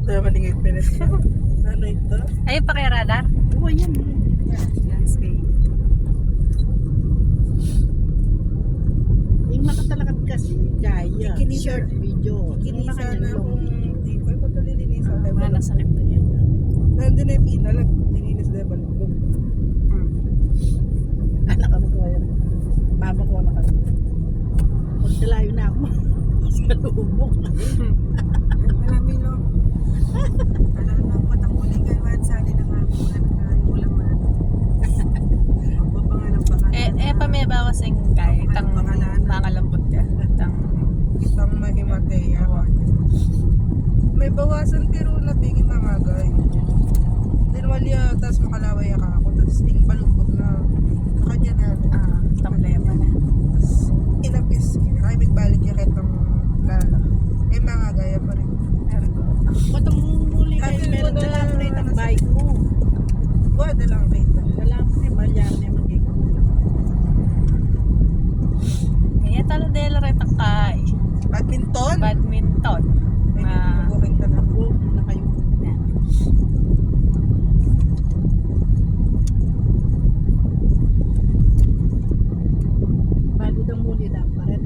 Dahil malingit pinis na. Ano ito? Ay, pakiradar. Oo, yan. Landscape. Yung makatalakad kasi, kaya. Short video. Kinisa na akong di ko. Ikaw ito lilinisan. Wala sakit na yan. Nandun na yung pinalag. Lilinis na yung balubog. Anak ako ko yan. Mama ko na kami. Magdalayo na ako. Sa lubok. Marami lang. Alam mo, patang-uling kayo man sa atin ng mga ulam man. Magpapangalang baka. Pameba kasing kay tang makalambot ka. Itang mahimatay ako. May bawasan pero nabingi mga gay. Dinwalya, tapos makalaway ako. Tapos ting balubog na kanya na. Problema na. Tapos inapis. Kaya magbalik yung kitang lala. Eh mga gaya pa rin. Matang muli kayo. Atin mo Meron na- dala ko rin ang bike mo. Wala lang kita. Dala ko rin. Malyan na magiging. Kaya talo del retang kay. Badminton? Badminton. Ay, magbubukin ka na. Ako na kayo. Bago daw muli na. Paret.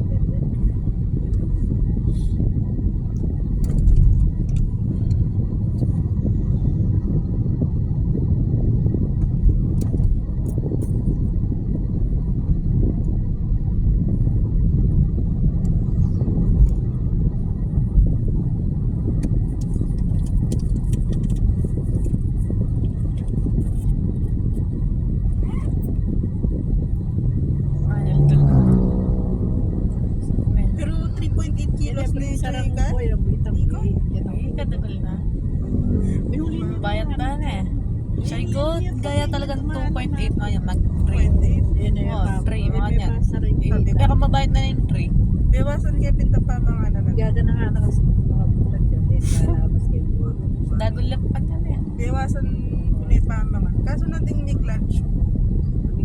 Pero 3.8 kilos na yung Sarang ka? ko yung bitang Ikaw? Kadabal na. Binuli niya. Bayad ba na eh? Sabi ko, gaya talagang 2.8 na yan, mag-3. 3.8. Yun na yung Oh, papa. three, May mga may yan. pasa rin Sabi kita. Pero mabayad na yung 3. Bewasan kaya pinta pa mga naman. Gaga na nga na kasi mga bulag yun. Sa basketball. Dagulap pa yan eh. Bewasan kunay pa mga. Kaso nating may clutch.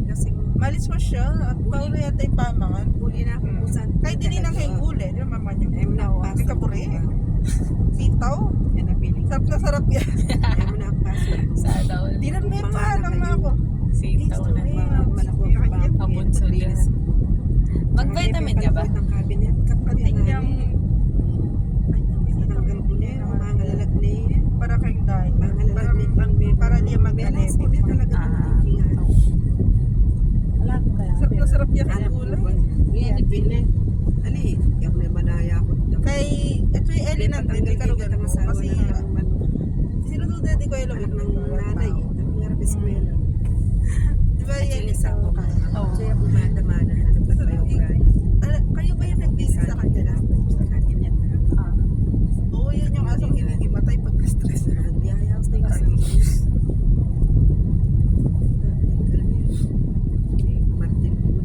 Kasi malis mo siya at paula yata yung pamangan. Uli na ako kusan. Kahit hindi na kayong uli. Di ba mama niya? Ay mo na ako. May kapuri. Sitaw. Yan ang piling. Sarap na sarap yan. Ay mo na ako. Sa daw. Di na may paalang na ako. Sitaw na. Pabunso din. Mag-vitamin ka ba? Kapating niyang para kayong dahil. Para niya mag-alip. Wala ko kaya. Sarap na sarap yan ang gulay. Yan, pili. Ali, yak na manaya ko. Kay, ito yung Ellie nandun, hindi ka lugar mo. Kasi, sinutunan din ko yung lugar ng nanay, nangyarap eskwela. Di ba yan isang mo kaya? Oo. Kaya bumata-mana, ano ba tayo kaya? Kayo ba yung nag-busy sa kanya na? Sa kanya yan. Oo, yun yung asong hinihimatay pagka-stress na. Biyaya ko sa iyo. Martin ko na.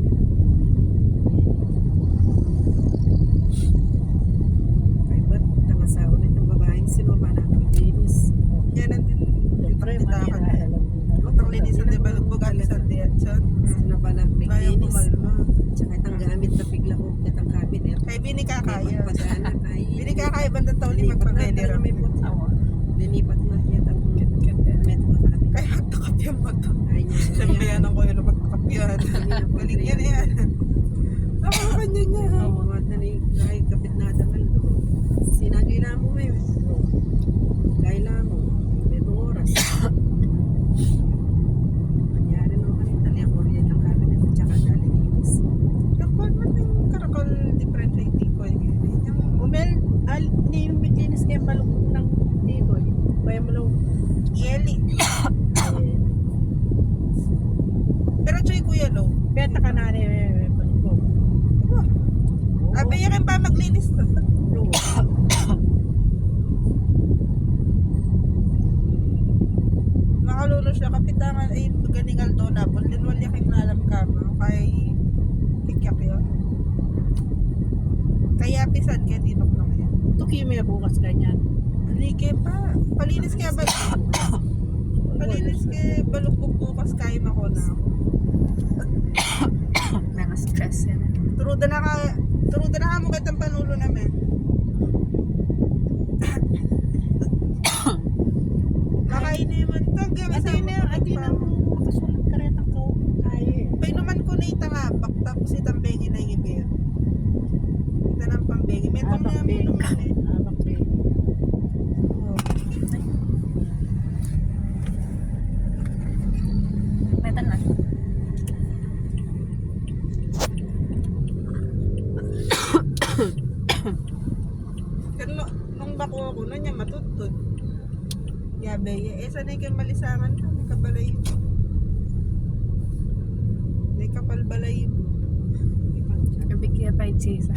Ay ba't tangasawa na itong babaeng sino ba natin linis? Yan nandun. Siyempre, Titakan manira. na. Utang linisan, di ba? Lugbog ang isang diyan. Sino ba na Kaya linis? kumalma. Tsaka itang gamit na bigla ko itang cabinet. Kay Bini kakaya. Pagpagana kay Bini kakaya bandang taon limang pag-venera. Linipat mo yan ang met mo kami. Kaya takapyan mo to. Ay niya. Siyempre yan ang kuya na magtakapyan. Galing yan yan. Ako kanya niya. Oo, at nani kahit kapit na damal do. Sinagi na mo may. Dahil na mo. May oras. Nangyari no kami tali ang oryan ng cabinet at saka dalinis. Kapag natin karakal differentiating ko yun. Umel, ni yung biglinis kayo malukong ng table. Kaya mo lang. Yeli. Pero choy kuya lo. Kaya taka na ni malukong. Abi yan pa maglinis na. Makalulo siya kapitangan ay ganingal do na. Bulin wala kayong nalam ka mo. Kay kikyak yun. Kaya pisan kaya dinok na kaya. Tuki mo yung bukas ganyan. Halike pa. Palinis kaya ba? Palinis kaya balok ko bukas kaya mako na ako. Mga stress yan. Turuda na ka mo kitang panulo namin. matutod. Yabe, sanay kang malisangan ka, may kabalayin mo. May kapalbalayin mo. Kabigyan pa yung chisa.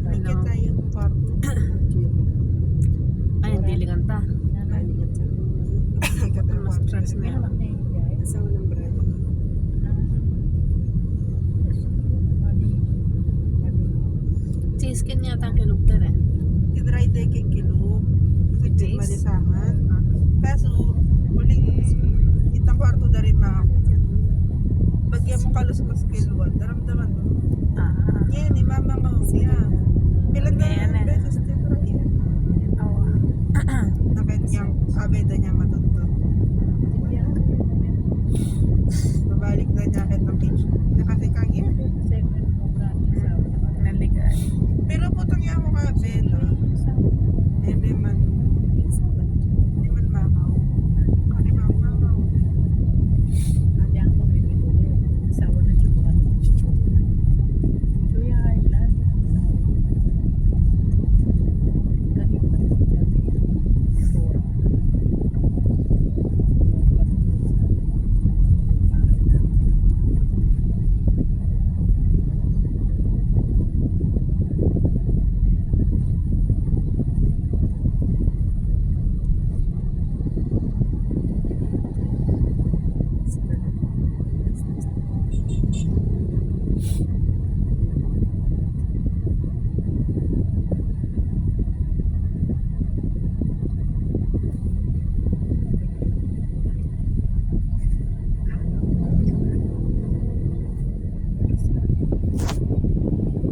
Bigyan tayo ng kwarto. Ay, hindi ligan ta. Aligat sa Mas stress na yan. asawa ng brother. Cheese yata ang kilugter eh. Tinry tayo kay Kilog. Kasi Cheese? malisangan. Kaso, huling itang kwarto na rin mga ako. Bagyan mo kaluskas Kilog. Daramdaman mo. Ah. Yan, ni mama nga. Yan. Pilan na Ayan eh. beses tinry. Oo. Na kanyang abeda niya matutod. Babalik na niya kahit ng kitchen. Kasi kang yan. Naligan. Pero putang yan mo ka abeda. Hindi man makaw. Hindi man makaw.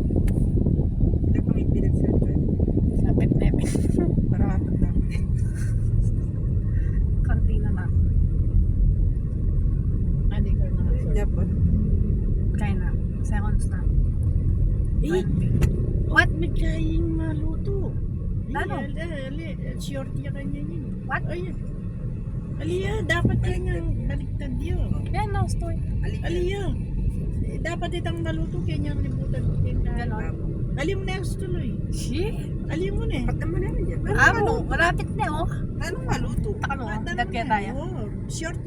Hindi ko may pinagsabi. Lapit na yun. Para matanda ko din. Konti na lang. Hindi po. Kaya na. Seconds na. Eh, what may kayang maluto? Ano? Short niya kanya yun. What? Ayun. Aliya, dapat kanyang baliktad yun. Yan no, story. Aliya. Dapat itang maluto kanya libutan ko Ganon. Alim na yung tuloy. Shit. Alim mo na eh. Pag naman namin yan. Amo, malapit na oh. Anong maluto? Taka mo, Tanong dagkaya na, tayo. oo. Short